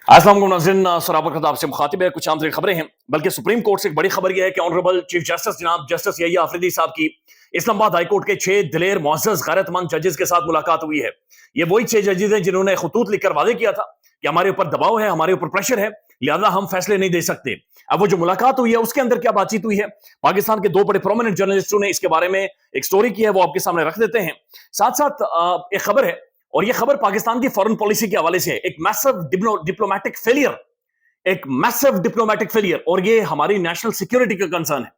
अस्सलाम वालेकुम नाज़रीन, सराब बरकत आपसे मुखातिब है। कुछ आम तरीन खबरें हैं, बल्कि सुप्रीम कोर्ट से एक बड़ी खबर यह है कि ऑनरेबल चीफ जस्टिस जनाब जस्टिस यहिया आफरीदी साहब की इस्लामाबाद हाई कोर्ट के 6 दिलेर मुअज़्ज़ज़ गैरतमंद जजेस के साथ मुलाकात हुई है। ये वही 6 जजेस हैं जिन्होंने खतूत लिखकर वादे किया था कि हमारे ऊपर दबाव है, हमारे ऊपर प्रेशर है, लिहाजा हम फैसले नहीं दे सकते। अब वो जो मुलाकात हुई है उसके अंदर क्या बातचीत हुई है, पाकिस्तान के 2 बड़े प्रोमिनेंट जर्नलिस्टों ने इसके बारे में एक स्टोरी की है, वो आपके सामने रख देते हैं। साथ साथ एक खबर है, और ये खबर पाकिस्तान की फॉरेन पॉलिसी के हवाले से है। एक मैसिव डिप्लोमेटिक फेलियर, एक मैसिव डिप्लोमेटिक फेलियर, और ये हमारी नेशनल सिक्योरिटी का कंसर्न है।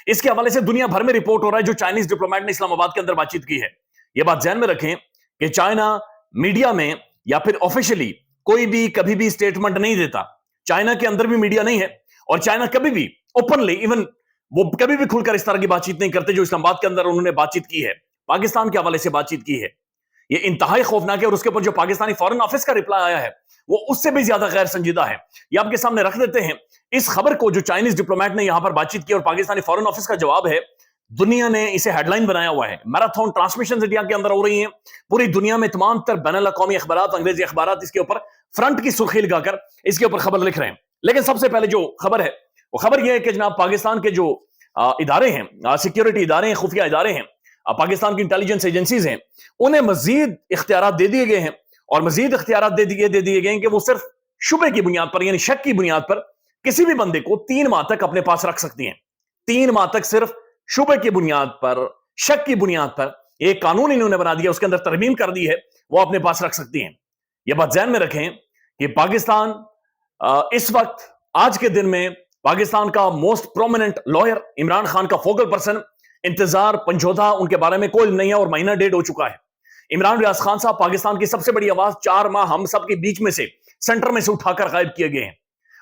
इसके हवाले से दुनिया भर में रिपोर्ट हो रहा है जो चाइनीज डिप्लोमेट ने इस्लामाबाद के अंदर बातचीत की है। यह बात ध्यान में रखें कि चाइना मीडिया में या फिर ऑफिशियली कोई भी कभी भी स्टेटमेंट नहीं देता। चाइना के अंदर भी मीडिया नहीं है, और चाइना कभी भी ओपनली, इवन वो कभी भी खुलकर इस तरह की बातचीत नहीं करते जो इस्लामाबाद के अंदर उन्होंने बातचीत की है, पाकिस्तान के हवाले से बातचीत की है। ये इंतहाई खौफनाक है, और उसके ऊपर जो पाकिस्तानी फॉरेन ऑफिस का रिप्लाई आया है वो उससे भी ज्यादा गैर संजीदा है। ये आपके सामने रख देते हैं इस खबर को जो चाइनीज डिप्लोमेट ने यहां पर बातचीत की, और पाकिस्तानी फॉरेन ऑफिस का जवाब है। दुनिया ने इसे हेडलाइन बनाया हुआ है, मैराथन ट्रांसमिशन इंडिया के अंदर हो रही हैं। पूरी दुनिया में तमाम तर बैनुल अक़वामी अखबारात, अंग्रेजी अखबारात इसके ऊपर फ्रंट की सुर्खी लगाकर इसके ऊपर खबर लिख रहे हैं। लेकिन सबसे पहले जो खबर है वो खबर यह है कि जनाब पाकिस्तान के जो इदारे हैं, सिक्योरिटी इदारे हैं, खुफिया इदारे हैं, पाकिस्तान की इंटेलिजेंस एजेंसीज हैं, उन्हें मजीद इख्तियारात दे दिए गए हैं। और मजीद इख्तियारात दे दिए गए हैं कि वो सिर्फ शुबे की बुनियाद पर, यानी शक की बुनियाद पर किसी भी बंदे को 3 माह तक अपने पास रख सकती हैं। 3 माह तक सिर्फ शुबे की बुनियाद पर, शक की बुनियाद पर एक कानून इन्होंने बना दिया, उसके अंदर तरमीम कर दी है, वो अपने पास रख सकती हैं। यह बात ध्यान में रखें कि पाकिस्तान इस वक्त, आज के दिन में, पाकिस्तान का most prominent lawyer Imran Khan का फोकल पर्सन इंतजार पंजोधा, उनके बारे में कोई नहीं है और महीना डेढ़ हो चुका है। इमरान रियाज खान साहब पाकिस्तान की सबसे बड़ी आवाज 4 माह हम सब के बीच में से, सेंटर में से उठाकर गायब किए गए हैं।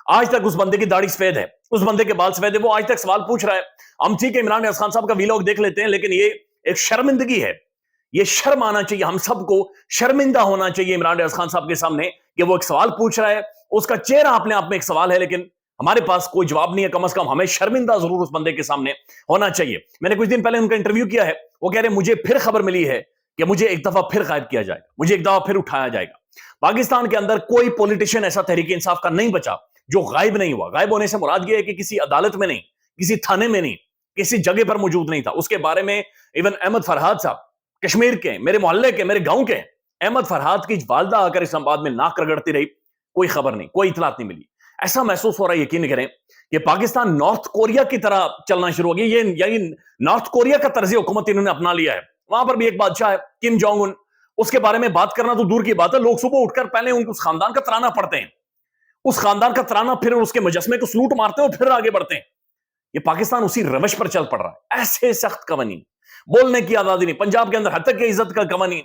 आज तक उस बंदे की दाढ़ी सफेद है, उस बंदे के बाल सफेद है, वो आज तक सवाल पूछ रहा है। हम ठीक है इमरान रियाज खान साहब का वीलॉग देख लेते हैं, लेकिन ये एक शर्मिंदगी है। ये शर्म आना चाहिए, हम सबको शर्मिंदा होना चाहिए इमरान रियाज खान साहब के सामने कि वो एक सवाल पूछ रहा है। उसका चेहरा अपने आप में एक सवाल है, लेकिन हमारे पास कोई जवाब नहीं है। कम से कम हमें शर्मिंदा जरूर उस बंदे के सामने होना चाहिए। मैंने कुछ दिन पहले उनका इंटरव्यू किया है, वो कह रहे मुझे फिर खबर मिली है कि मुझे एक दफा फिर गायब किया जाएगा, मुझे एक दफा फिर उठाया जाएगा। पाकिस्तान के अंदर कोई पॉलिटिशियन ऐसा तहरीक इंसाफ का नहीं बचा जो गायब नहीं हुआ। गायब होने से मुराद ये है कि किसी अदालत में नहीं, किसी थाने में नहीं, किसी जगह पर मौजूद नहीं था। उसके बारे में इवन अहमद फरहाद साहब, कश्मीर के, मेरे मोहल्ले के, मेरे गांव के अहमद फरहाद की वालदा आकर इस्लामाबाद में नाक रगड़ती रही, कोई खबर नहीं, कोई इतलात नहीं मिली। ऐसा महसूस हो रहा है, यकीन करें, कि पाकिस्तान नॉर्थ कोरिया की तरह चलना शुरू हो गया। ये यही नॉर्थ कोरिया का तर्ज हुकूमत इन्होंने अपना लिया है। वहां पर भी एक बादशाह है, किम जोंग उन, उसके बारे में बात करना तो दूर की बात है, लोग सुबह उठकर पहले उस खानदान का तराना पढ़ते हैं, उस खानदान का तराना, फिर उसके मुजस्मे को सलूट मारते हैं और फिर आगे बढ़ते हैं। ये पाकिस्तान उसी रवश पर चल पड़ रहा है। ऐसे सख्त कवानीन, बोलने की आजादी नहीं, पंजाब के अंदर हद तक की इज्जत का कवानीन,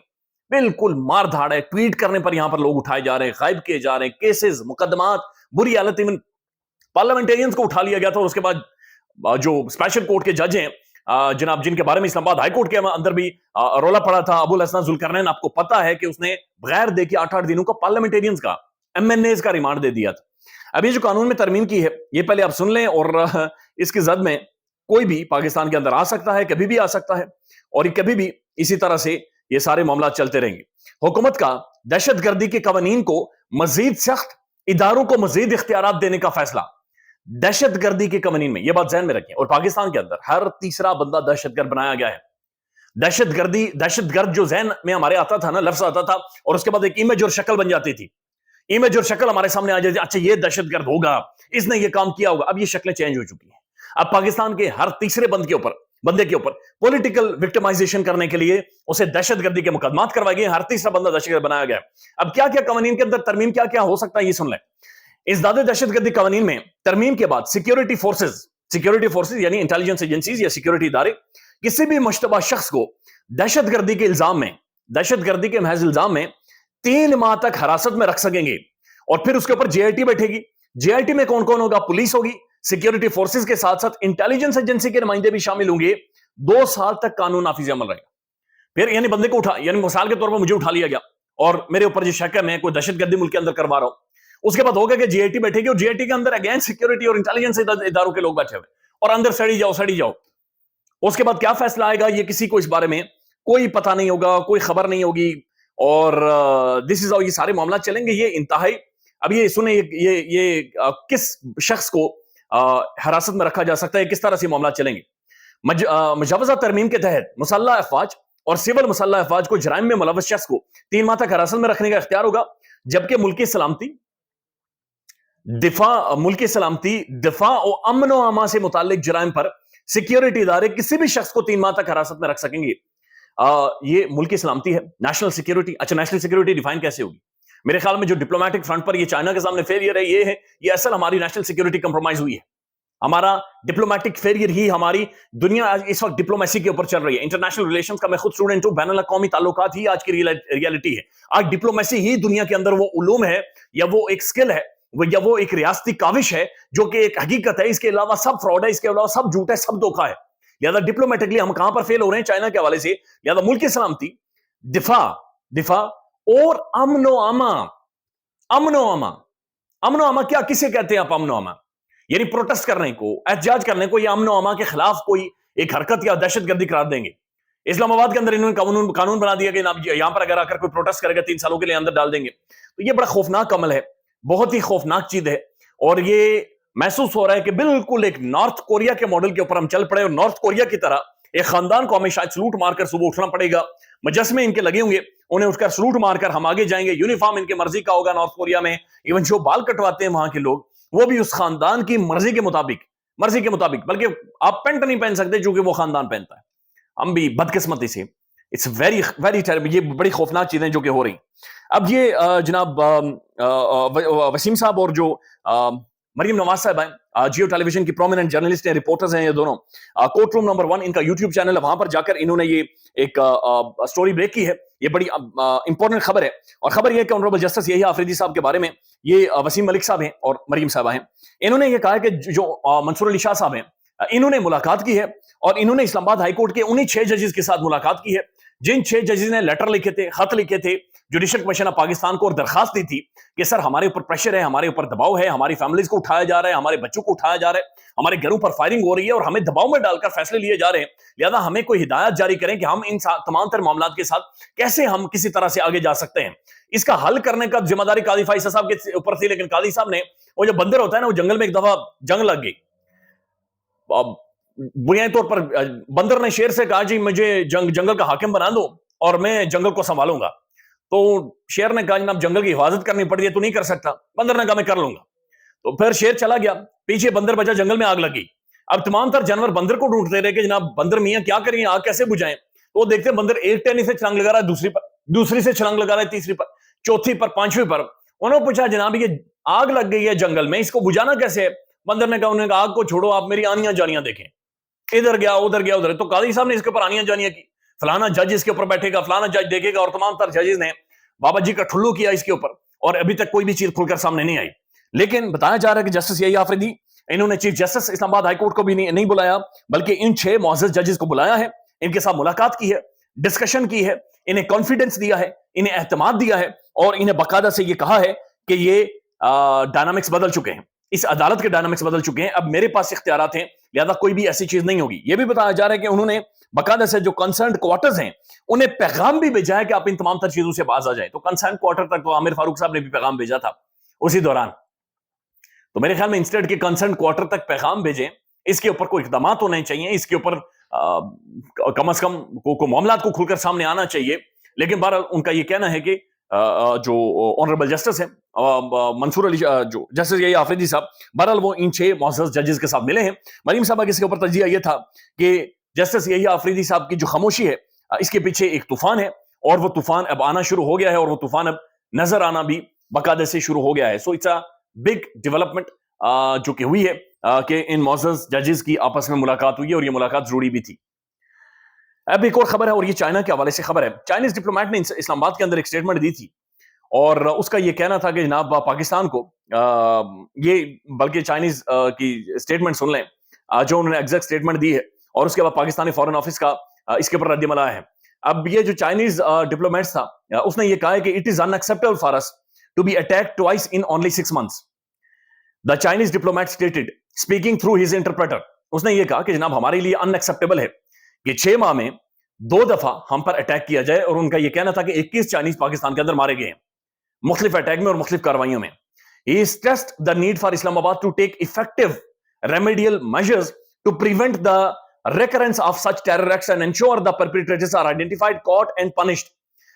बिल्कुल मार धाड़ है। ट्वीट करने पर यहां पर लोग उठाए जा रहे हैं, गायब किए जा रहे हैं, केसेस, मुकदमात, बुरी हालत। इवन पार्लियामेंटेरियंस को उठा लिया गया था, और उसके बाद जो स्पेशल कोर्ट के जज हैं जनाब, जिनके बारे में इस्लामाबाद हाई कोर्ट के अंदर भी रोला पड़ा था, अबुल हसन जुल्करनैन, आपको पता है कि उसने बगैर देखे 8-8 दिनों का पार्लियामेंटेरियंस का, एमएनएस का रिमांड दे दिया था। अब ये जो कानून में तरमीम की है, ये पहले आप सुन लें, और इसकी जद में कोई भी पाकिस्तान के अंदर आ सकता है, कभी भी आ सकता है, और ये कभी भी इसी तरह से ये सारे मामला चलते रहेंगे। हुकूमत का दहशतगर्दी के कवानीन को मजीद सख्त, इदारों को मजीद इख्तियारात देने का फैसला दहशतगर्दी के कवानीन में, यह बात ध्यान में रखें। और पाकिस्तान के अंदर हर तीसरा बंदा दहशतगर्द बनाया गया है। दहशतगर्द जो जहन में हमारे आता था ना, लफ्ज आता था, और उसके बाद एक इमेज और शक्ल बन जाती थी, इमेज और शक्ल हमारे सामने आ जाती, अच्छा ये दहशतगर्द होगा, इसने ये काम किया होगा। अब ये शक्लें चेंज हो चुकी हैं। अब पाकिस्तान के हर तीसरे बंदे के ऊपर पॉलिटिकल विक्टिमाइजेशन करने के लिए उसे दहशतगर्दी के मुकदमात करवाए गए। हर तीसरा बंदा दहशतगर्द बनाया गया। अब क्या क्या कवानीन के अंदर तरमीम क्या क्या हो सकता है, ये सुन लें। इस दादे दहशतगर्दी कवानीन में तरमीम के बाद सिक्योरिटी फोर्सेज यानी इंटेलिजेंस एजेंसीज या सिक्योरिटी इदारे किसी भी मुश्तबा शख्स को दहशतगर्दी के इल्जाम में, दहशतगर्दी के महज इल्जाम में 3 माह तक हिरासत में रख सकेंगे। और फिर उसके ऊपर जेआईटी बैठेगी। जेआईटी में कौन कौन होगा? पुलिस होगी, सिक्योरिटी फोर्सेज के साथ साथ इंटेलिजेंस एजेंसी के नुमाइंदे भी शामिल होंगे। 2 साल तक कानून नाफिज अमल रहेगा। फिर यानी बंदे को उठा, यानी मिसाल के तौर पर मुझे उठा लिया गया और मेरे ऊपर जो शक है मैं कोई दहशतगर्दी मुल्क के अंदर करवा रहा हूं, उसके बाद होगा कि जेआईटी बैठेगी, और जेआईटी के अंदर अगेन सिक्योरिटी और इंटेलिजेंस इदारों के लोग बैठे हुए, और अंदर सड़ी जाओ। उसके बाद क्या फैसला आएगा, ये किसी को इस बारे में कोई पता नहीं होगा, कोई खबर नहीं होगी। और दिस इज हाउ ये सारे मामला चलेंगे। ये इंतहाई اب یہ سنیں یہ کس شخص کو حراست میں رکھا جا سکتا ہے, کس طرح سے معاملات چلیں گے. مجوزہ ترمیم کے تحت مسلح افواج اور سول مسلح افواج کو جرائم میں ملوث شخص کو 3 ماہ تک حراست میں رکھنے کا اختیار ہوگا, جبکہ ملکی سلامتی, دفاع و امن و امان سے متعلق جرائم پر سیکیورٹی ادارے کسی بھی شخص کو 3 ماہ تک حراست میں رکھ سکیں گے. یہ ملکی سلامتی ہے, نیشنل سیکیورٹی. اچھا, نیشنل سیکیورٹی ڈیفائن کیسے ہوگی؟ میرے خیال میں جو ڈپلومیٹک فرنٹ پر یہ چائنا کے سامنے فیلئر ہے, یہ اصل ہماری نیشنل سیکیورٹی کمپرومائز ہوئی ہے. ہمارا ڈپلومیٹک فیلئر ہی ہماری دنیا اس وقت ڈپلومیسی کے اوپر چل رہی ہے. انٹرنیشنل ریلیشنز کا میں خود اسٹوڈنٹ ہوں, بین الاقوامی تعلقات ہی آج کی ریالٹی ہے. آج ڈپلومیسی ہی دنیا کے اندر وہ علوم ہے, یا وہ ایک سکل ہے, یا وہ ایک ریاستی کاوش ہے جو کہ ایک حقیقت ہے. اس کے علاوہ سب فراڈ ہے, اس کے علاوہ سب جھوٹ ہے, سب دھوکہ ہے. لہذا ڈپلومیٹکلی ہم کہاں پر فیل ہو رہے ہیں؟ چائنا کے حوالے سے. لہذا ملک کی سلامتی, دفاع اور امن و امان. امن و امان کیا کسے کہتے ہیں آپ؟ امن و امان یعنی پروٹیسٹ کرنے کو, احتجاج کرنے کو, یا امن و امان کے خلاف کوئی ایک حرکت یا دہشت گردی قرار دیں گے. اسلام آباد کے اندر انہوں نے قانون بنا دیا کہ یہاں پر اگر آ کر کوئی پروٹیسٹ کرے گا 3 سالوں کے لیے اندر ڈال دیں گے. تو یہ بڑا خوفناک عمل ہے, بہت ہی خوفناک چیز ہے. اور یہ محسوس ہو رہا ہے کہ بالکل ایک نارتھ کوریا کے ماڈل کے اوپر ہم چل پڑے, اور نارتھ کوریا کی طرح ایک خاندان کو ہمیں شاید سلوٹ مار کر صبح اٹھنا پڑے گا. مجسمے ان کے لگے ہوں گے, انہیں اٹھ کر سلوٹ مار کر ہم آگے جائیں گے. یونیفارم ان کے مرضی کا ہوگا نارتھ کوریا میں. ایون جو بال کٹواتے ہیں وہاں کے لوگ, وہ بھی اس خاندان کی مرضی کے مطابق, بلکہ آپ پینٹ نہیں پہن سکتے جو کہ وہ خاندان پہنتا ہے. ہم بھی بدقسمتی سے, اٹس ویری ویری ٹیربل. یہ بڑی خوفناک چیزیں جو کہ ہو رہی. اب یہ جناب وسیم صاحب اور جو مریم نواز صاحب ہیں, جیو ٹیلی ویژن کی پرومیننٹ جرنلسٹ ہیں, رپورٹرز ہیں یہ دونوں. کورٹ روم نمبر 1 ان کا یوٹیوب چینل ہے, وہاں پر جا کر انہوں نے یہ ایک سٹوری بریک کی ہے. یہ بڑی امپورٹنٹ خبر ہے, اور خبر یہ ہے کہ آنریبل جسٹس یحییٰ آفریدی صاحب کے بارے میں, یہ وسیم ملک صاحب ہیں اور مریم صاحبہ ہیں, انہوں نے یہ کہا کہ جو منصور علی شاہ صاحب ہیں, انہوں نے ملاقات کی ہے, اور انہوں نے اسلام آباد ہائی کورٹ کے انہی 6 ججز کے ساتھ ملاقات کی ہے, جن 6 ججز نے لیٹر لکھے تھے, خط لکھے تھے جوڈیشل کمیشن آف پاکستان کو, اور درخواست دی تھی کہ سر ہمارے اوپر پریشر ہے, ہمارے اوپر دباؤ ہے, ہماری فیملیز کو اٹھایا جا رہا ہے, ہمارے بچوں کو اٹھایا جا رہا ہے, ہمارے گھروں پر فائرنگ ہو رہی ہے, اور ہمیں دباؤ میں ڈال کر فیصلے لیے جا رہے ہیں. لہذا ہمیں کوئی ہدایت جاری کریں کہ ہم ان تمام تر معاملات کے ساتھ کیسے ہم کسی طرح سے آگے جا سکتے ہیں. اس کا حل کرنے کا ذمہ داری قاضی فائز صاحب کے اوپر تھی, لیکن قاضی صاحب نے, وہ جو بندر ہوتا ہے نا, وہ جنگل میں ایک دفعہ جنگ لگ گئی. بنیادی طور پر بندر نے شیر سے کہا جی مجھے جنگل کا حاکم بنا دو اور میں جنگل کو سنبھالوں گا. تو شیر نے کہا جناب جنگل کی حفاظت کرنی پڑتی ہے, تو نہیں کر سکتا. بندر نے کہا میں کر لوں گا. تو پھر شیر چلا گیا, پیچھے بندر بچا, جنگل میں آگ لگ گئی. اب تمام تر جانور بندر کو ڈھونڈتے رہے کہ جناب بندر میاں کیا کریں, آگ کیسے بجھائیں. تو وہ دیکھتے بندر ایک ٹہنی سے چھلانگ لگا رہا ہے, دوسری پر, دوسری سے چھلانگ لگا رہا ہے, تیسری پر, چوتھی پر, 5ویں پر. انہوں نے پوچھا جناب یہ آگ لگ گئی ہے جنگل میں, اس کو بجھانا کیسے ہے؟ بندر نے کہا, انہوں نے کہا آگ کو چھوڑو, آپ میری آنیاں جانیاں دیکھیں. ادھر گیا ادھر. تو قاضی صاحب نے اس کے اوپر آنیاں جانیاں کی, فلانا جج اس کے اوپر بیٹھے گا, فلانا جج دیکھے گا, اور تمام تر ججز نے بابا جی کا ٹھلو کیا اس کے اوپر, اور ابھی تک کوئی بھی چیز کھل کر سامنے نہیں آئی. لیکن بتایا جا رہا ہے کہ جسٹس یحییٰ آفریدی, انہوں نے چیف جسٹس اسلام آباد ہائی کورٹ کو بھی نہیں بلایا, بلکہ ان 6 معزز ججز کو بلایا ہے, ان کے ساتھ ملاقات کی ہے, ڈسکشن کی ہے, انہیں کانفیڈنس دیا ہے, انہیں اعتماد دیا ہے, اور انہیں باقاعدہ سے یہ کہا ہے کہ یہ ڈائنامکس بدل چکے ہیں, اس عدالت کے ڈائنامکس بدل چکے ہیں, اب میرے پاس اختیارات ہیں, لہذا کوئی بھی ایسی چیز نہیں ہوگی. یہ بھی بتایا جا رہا ہے کہ انہوں نے باقاعدہ سے جو کنسرنڈ کوارٹرز ہیں انہیں پیغام بھی بھیجا ہے کہ آپ ان تمام تر چیزوں سے باز آ جائیں. تو کنسرنڈ کوارٹر تک تو عامر فاروق صاحب نے بھی پیغام بھیجا تھا اسی دوران. تو میرے خیال میں انسٹیٹ کے کنسرنڈ کوارٹر تک پیغام بھیجیں, اس کے اوپر کوئی اقدامات ہونے چاہیے, اس کے اوپر کم از کم کو معاملات کو کھل کر سامنے آنا چاہیے. لیکن بہرحال ان کا یہ کہنا ہے کہ جو آنریبل جسٹس ہیں منصور علی جو جسٹس یحییٰ آفریدی صاحب, بہرحال وہ ان 6 معزز ججز کے ساتھ ملے ہیں. مریم صاحبہ کے اوپر تجزیہ یہ تھا کہ جسٹس یحییٰ آفریدی صاحب کی جو خاموشی ہے, اس کے پیچھے ایک طوفان ہے, اور وہ طوفان اب آنا شروع ہو گیا ہے, اور وہ طوفان اب نظر آنا بھی باقاعدہ سے شروع ہو گیا ہے. So it's a big development جو کہ ہوئی ہے کہ ان معزز ججز کی آپس میں ملاقات ہوئی ہے, اور یہ ملاقات ضروری بھی تھی. اب ایک اور خبر ہے, اور یہ چائنا کے حوالے سے خبر ہے. چائنیز ڈپلومیٹ نے اسلام آباد کے اندر ایک سٹیٹمنٹ دی تھی, اور اس کا یہ کہنا تھا کہ جناب پاکستان کو یہ, بلکہ چائنیز کی سٹیٹمنٹ سن لیں جو انہوں نے ایگزیکٹ سٹیٹمنٹ دی ہے, اور اس کے بعد پاکستانی فارن آفس کا اس کے اوپر رد عمل آیا ہے. اب یہ جو چائنیز ڈپلومیٹ تھا, اس نے یہ کہا ہے کہ it is unacceptable for us to be attacked twice in only 6 months. The Chinese diplomat stated, speaking through his interpreter, اس نے یہ کہا کہ جناب ہمارے لیے ان ایکسیپٹیبل ہے کہ 6 ماہ میں 2 دفعہ ہم پر اٹیک کیا جائے. اور ان کا یہ کہنا تھا کہ 21 چائنیز پاکستان کے اندر مارے گئے ہیں, مختلف اٹیک میں اور مختلف کاروائیوں میں. He stressed the need for Islamabad to take effective remedial measures to prevent the recurrence of such terror acts and ensure the perpetrators are identified, caught, and punished.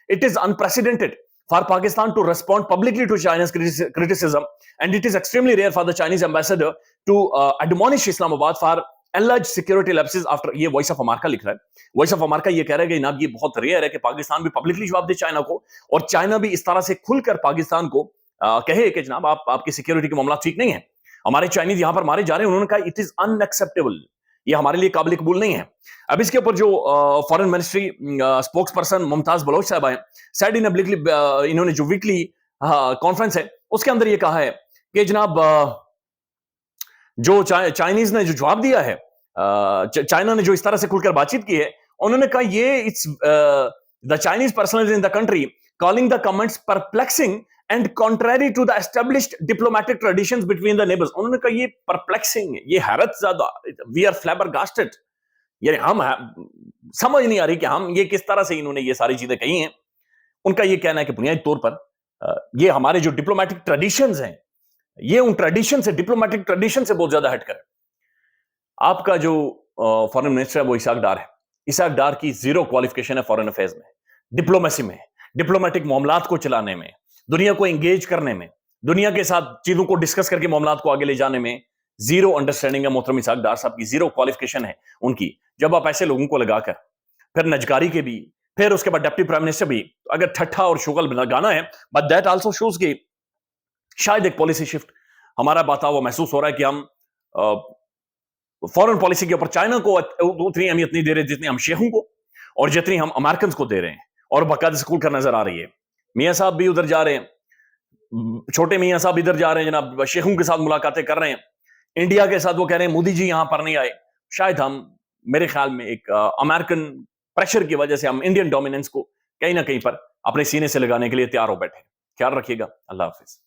It is unprecedented for Pakistan to respond publicly to China's criticism, and it is extremely rare for the Chinese ambassador to admonish Islamabad for alleged security lapses after. ये voice of America लिख रहा है, voice of America ये कह रहा है कि जनाब ये बहुत रेयर है कि पाकिस्तान भी पब्लिकली जवाब दे चाइना को, और चाइना भी इस तरह से खुलकर पाकिस्तान को कहे कि जनाब आपकी सिक्योरिटी के मामला ठीक नहीं है, हमारे चाइनीज यहां पर मारे जा रहे हैं। उन्होंने कहा इट इज अनएक्सेप्टेबल, ये हमारे लिए काबिल कबूल नहीं है। अब इसके ऊपर जो foreign ministry spokesperson Mumtaz Baloch साहब आए, सेड इन इन्होंने जो वीकली कॉन्फ्रेंस है उसके अंदर ये कहा है कि जनाब जो चाइनीज ने जो जवाब दिया है, चाइना ने जो इस तरह से खुलकर बातचीत की है, उन्होंने कहा ये it's the Chinese personal in the country calling the comments perplexing and contrary to the established diplomatic traditions between the neighbors. उन्होंने कहा ये perplexing है, ये हैरत ज़्यादा, we are flabbergasted, यानी हम समझ नहीं आ रही कि हम ये किस तरह से इन्होंने ये सारी चीजें कही हैं। उनका ये कहना है कि बुनियादी तौर पर ये हमारे जो डिप्लोमेटिक ट्रेडिशंस हैं, ये उन ट्रेडिशन से, डिप्लोमेटिक ट्रेडिशन से बहुत ज्यादा हटकर। आपका जो फॉरेन मिनिस्टर है वो इसाक डार है, इसाक डार की जीरो क्वालिफिकेशन है फॉरेन अफेयर्स में, डिप्लोमेसी में, डिप्लोमेटिक मामलात को चलाने में, दुनिया को एंगेज करने में, दुनिया के साथ चीजों को डिस्कस करके मामलात को आगे ले जाने में जीरो अंडरस्टैंडिंग है मोहतरम इसाक डार साहब की, जीरो क्वालिफिकेशन है उनकी। जब आप ऐसे लोगों को लगाकर फिर नजकारी के भी, फिर उसके बाद डिप्टी प्राइम मिनिस्टर भी, अगर ठट्ठा और शुगल लगाना है, बट दैट आल्सो शोज कि शायद एक पॉलिसी शिफ्ट हमारा बाता हुआ महसूस हो रहा है कि हम फॉरेन पॉलिसी के ऊपर चाइना को उतनी अहमियत नहीं दे रहे जितनी हम शेखों को और जितनी हम अमेरिकन को दे रहे हैं, और बाकायदा स्कूल कर नजर आ रही है। मियां साहब भी उधर जा रहे हैं, छोटे मियां साहब इधर जा रहे हैं, जनाब शेखों के साथ मुलाकातें कर रहे हैं, इंडिया के साथ वो कह रहे हैं मोदी जी यहां पर नहीं आए। शायद हम, मेरे ख्याल में एक अमेरिकन प्रेशर की वजह से हम इंडियन डोमिनेंस को कहीं ना कहीं पर अपने सीने से लगाने के लिए तैयार हो बैठे। ख्याल रखिएगा, अल्लाह हाफिज।